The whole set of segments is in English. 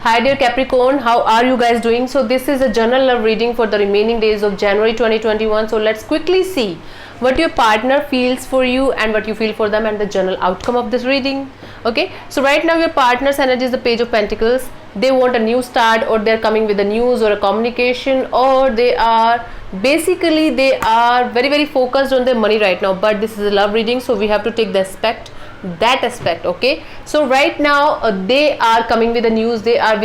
Hi dear Capricorn, how are you guys doing? So this is a general love reading for the remaining days of January 2021. So let's quickly see what your partner feels for you and what you feel for them and the general outcome of this reading. Okay, so right now your partner's energy is the Page of Pentacles. They want a new start, or they're coming with a news or a communication, or they are very focused on their money right now. But this is a love reading, so we have to take that aspect. Okay, so right now they are coming with the news, they are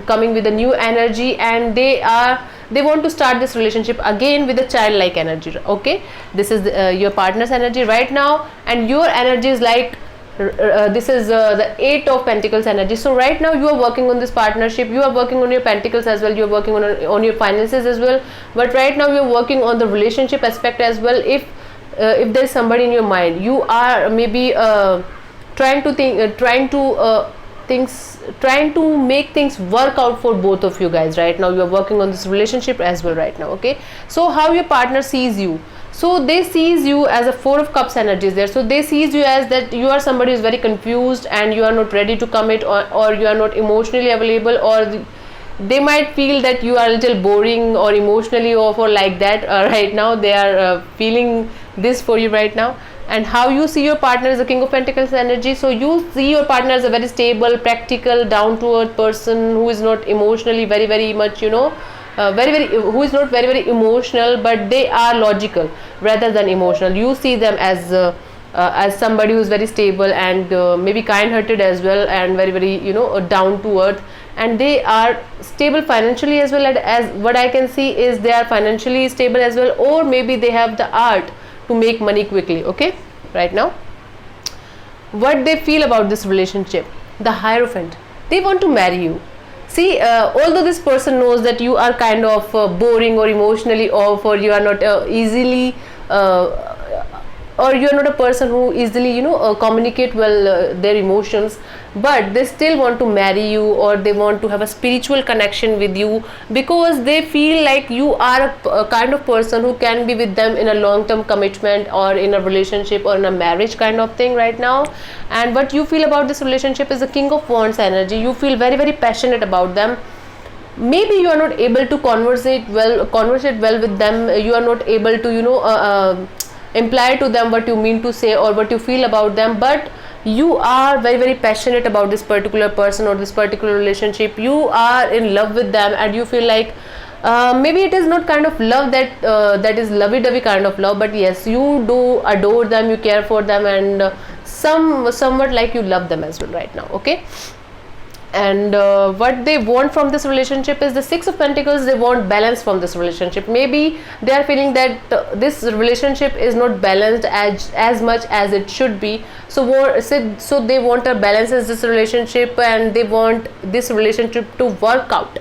coming with a new energy, and they want to start this relationship again with a childlike energy. Okay, this is your partner's energy right now, and your energy is like this is the Eight of Pentacles energy. So right now you are working on this partnership, you are working on your pentacles as well, you are working on your finances as well, but right now you are working on the relationship aspect as well. If there is somebody in your mind, you are maybe trying to make things work out for both of you guys. Right now you are working on this relationship as well right now. Okay, so how your partner sees you, so they sees you as a Four of Cups energy is there. So they sees you as that you are somebody who is very confused and you are not ready to commit, or you are not emotionally available, or they might feel that you are a little boring or emotionally off or like that. Right now they are feeling this for you right now. And how you see your partner is the King of Pentacles energy. So you see your partner as a very stable, practical, down to earth person who is not emotionally very much, who is not very emotional, but they are logical rather than emotional. You see them as somebody who is very stable and maybe kind-hearted as well, and very down to earth, and they are stable financially as well. As what I can see is they are financially stable as well, or maybe they have the art to make money quickly. Okay, right now what they feel about this relationship, the Hierophant, they want to marry you. See, although this person knows that you are kind of boring or emotionally off, or you are not easily or you are not a person who easily communicate well their emotions, but they still want to marry you, or they want to have a spiritual connection with you, because they feel like you are a kind of person who can be with them in a long-term commitment, or in a relationship, or in a marriage kind of thing right now. And what you feel about this relationship is the King of Wands energy. You feel very passionate about them. Maybe you are not able to conversate well with them. You are not able to imply to them what you mean to say or what you feel about them, but you are very passionate about this particular person or this particular relationship. You are in love with them, and you feel like maybe it is not kind of love that is lovey-dovey kind of love, but yes, you do adore them, you care for them, and somewhat like you love them as well right now. Okay, and what they want from this relationship is the Six of Pentacles. They want balance from this relationship. Maybe they are feeling that this relationship is not balanced as much as it should be. So they want a balance in this relationship, and they want this relationship to work out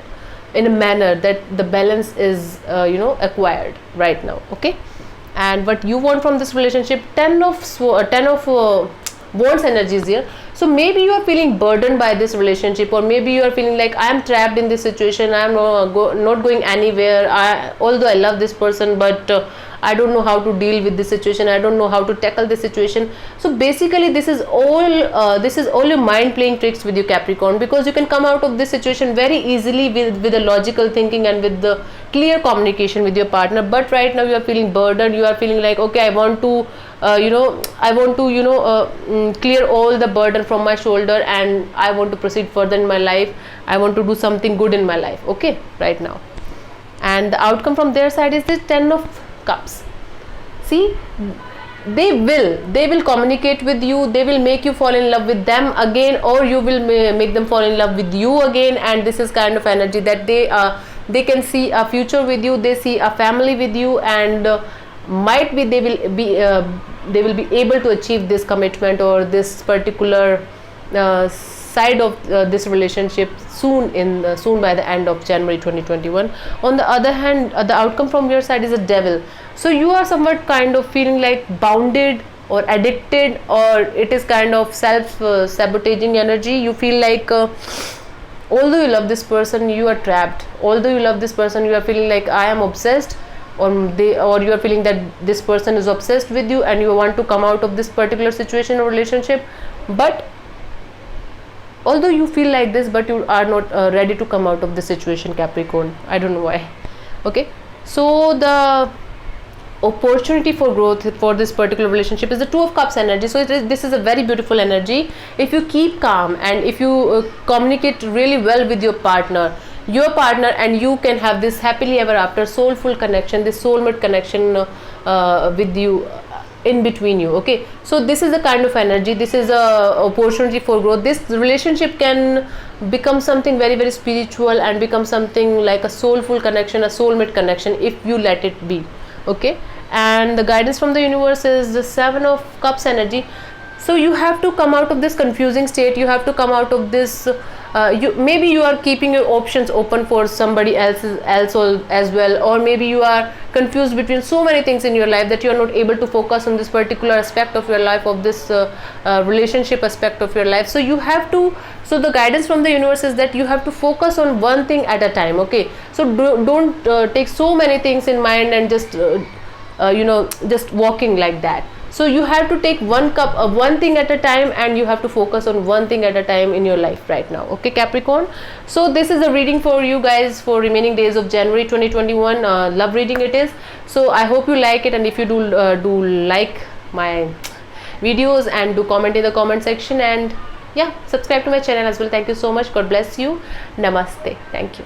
in a manner that the balance is acquired right now. Okay, and what you want from this relationship, Ten of Wands energy is here. So maybe you are feeling burdened by this relationship, or maybe you are feeling like I am trapped in this situation, I am not going anywhere. Although I love this person, but I don't know how to deal with this situation, I don't know how to tackle this situation. So basically this is all your mind playing tricks with you, Capricorn, because you can come out of this situation very easily with the logical thinking and with the clear communication with your partner. But right now you are feeling burdened. You are feeling like, okay, I want to clear all the burden from my shoulder, and I want to proceed further in my life. I want to do something good in my life. Okay, right now, and the outcome from their side is the Ten of Cups. See, they will communicate with you. They will make you fall in love with them again, or you will make them fall in love with you again. And this is kind of energy that they can see a future with you. They see a family with you, and might be they will be able to achieve this commitment or this particular side of this relationship soon by the end of January 2021. On the other hand, the outcome from your side is a Devil. So you are somewhat kind of feeling like bounded or addicted, or it is kind of self-sabotaging energy. You feel like although you love this person, you are trapped. Although you love this person, you are feeling like I am obsessed, or you are feeling that this person is obsessed with you, and you want to come out of this particular situation or relationship. But although you feel like this, but you are not ready to come out of the situation, Capricorn. I don't know why. Okay, so the opportunity for growth for this particular relationship is the Two of Cups energy. So this is a very beautiful energy. If you keep calm and if you communicate really well with your partner, and you can have this happily ever after soulful connection, this soulmate connection with you, in between you. Okay, so this is the kind of energy, this is a opportunity for growth. This relationship can become something very, very spiritual and become something like a soulful connection, a soulmate connection, if you let it be. Okay, and the guidance from the universe is the Seven of Cups energy. So you have to come out of this confusing state, you have to come out of this maybe you are keeping your options open for somebody else as well, or maybe you are confused between so many things in your life that you are not able to focus on this particular aspect of your life, of this relationship aspect of your life. So you have to, so the guidance from the universe is that you have to focus on one thing at a time. Okay, so don't take so many things in mind and just just walking like that. So you have to take one thing at a time, and you have to focus on one thing at a time in your life right now. Okay, Capricorn, so this is a reading for you guys for remaining days of January 2021. Love reading it is. So I hope you like it, and if you do like my videos, and do comment in the comment section, and yeah, subscribe to my channel as well. Thank you so much. God bless you. Namaste. Thank you.